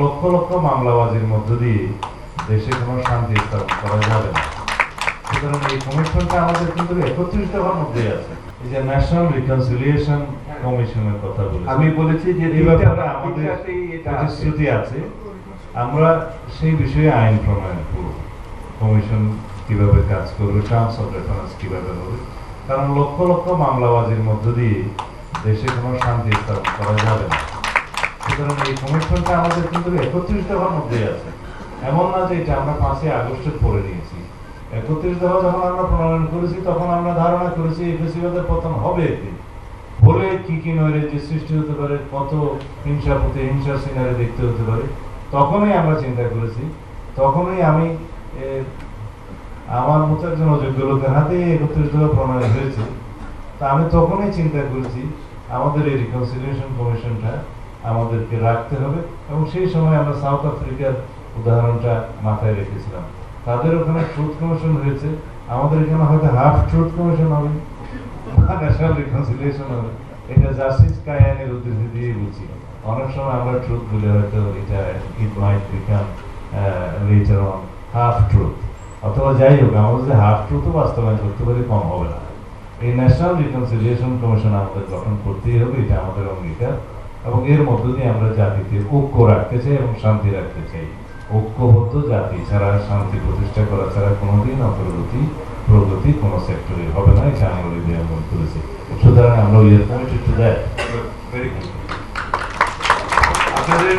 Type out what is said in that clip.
লক্ষ লক্ষ মামলাবাজির মধ্য দিয়ে দেশে কোনো শান্তি স্থাপন করা যাবে না। সুতরাং এই কমিশনটা আমাদের কিন্তু 31 দফার মধ্যেই আছে। এই যে ন্যাশনাল রিকনসিলিয়েশন কমিশনের কথা বলেছি, আমি বলেছি যে এই ব্যাপারে আমাদের প্রতিশ্রুতি আছে, আমরা সেই বিষয়ে আইন প্রণয়ন করব। কমিশন কিভাবে কাজ করবে, টার্মস অফ রেফারেন্স কিভাবে হবে, কারণ লক্ষ লক্ষ মামলাবাজির মধ্য দিয়ে দেশে কোনো শান্তি স্থাপন করা যাবে না। সুতরাং এই কমিশনটা আমাদের কিন্তু 31 দফার মধ্যেই আছে। এমন না যে এটা আমরা 5ই আগস্টের পরে নিয়েছি। 31 দফা যখন আমরা প্রণয়ন করেছি তখন আমরা ধারণা করেছি এই ফেসিবাদের পতন হবে একদিন, হলে কি কি নৈরাজ্যের সৃষ্টি হতে পারে, কত হিংসা প্রতিহিংসার সিনারি দেখতে হতে পারে, তখনই আমরা চিন্তা করেছি, তখনই আমি আমার মতো একজন অযোগ্য লোকের হাতে 31 দফা প্রণয়ন হয়েছে। তা আমি তখনই চিন্তা করেছি আমাদের এই রিকনসিলিয়েশন কমিশনটা আমাদেরকে রাখতে হবে, এবং সেই সময় আমরা সাউথ আফ্রিকার উদাহরণটা মাথায় রেখেছিলাম। তাদের ওখানে ট্রুথ কমিশন হয়েছে, আমাদের এখানে হয়তো হাফ ট্রুথ কমিশন হবে, ন্যাশনাল রিকনসিলিয়েশন হবে। এটা জাস্টিস কায়ানের উদ্ধৃতি দিয়ে বলছি। অনেক সময় আমরা ট্রুথ বলে হয়তো এটা it might become later on half truth, অথবা যাই হোক আমরা যদি হাফ ট্রুথও বাস্তবায়ন করতে পারি কম হবে না। এই ন্যাশনাল রিকনসিলিয়েশন কমিশন আমাদের গঠন করতেই হবে, এটা আমাদের অঙ্গীকার, এবং এর মধ্য দিয়ে আমরা জাতিকে ঐক্য রাখতে চাই এবং শান্তি রাখতে চাই। ঐক্যবদ্ধ জাতি ছাড়া, শান্তি প্রতিষ্ঠা করা ছাড়া কোনোদিন প্রগতি কোনো সেক্টরে হবে না, এটা আমরা মনে করেছি। সুতরাং আমরা we are committed to that. আপনাদের